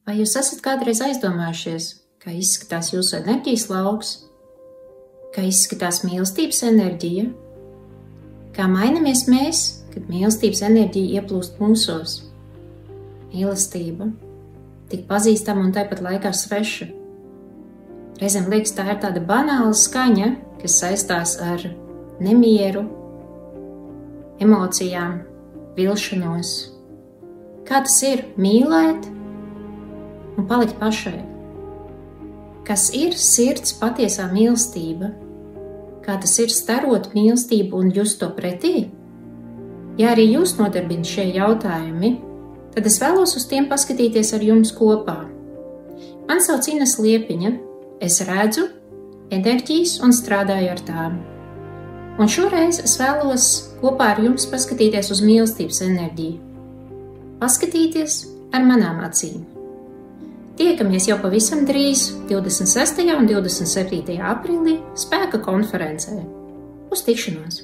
Vai jūs esat kādreiz aizdomājušies, kā izskatās jūsu enerģijas lauks, kā izskatās mīlestības enerģija, kā mainamies mēs, kad mīlestības enerģija ieplūst mūsos? Mīlestība, tik pazīstama un tāpat laikā sveša. Reizēm liekas, tā ir tāda banāla skaņa, kas saistās ar nemieru, emocijām, vilšanos. Kā tas ir mīlēt un palikt pašai? Kas ir sirds patiesā mīlestība? Kā tas ir starot mīlestību un just to pretī? Ja arī jūs nodarbina šie jautājumi, tad es vēlos uz tiem paskatīties ar jums kopā. Mani sauc Ines Liepiņa, es redzu enerģijas un strādāju ar tām. Un šoreiz es vēlos kopā ar jums paskatīties uz mīlestības enerģiju. Paskatīties ar manām acīm. Tiekamies jau pavisam drīz 26. un 27. aprīlī spēka konferencē. Uz tikšanos!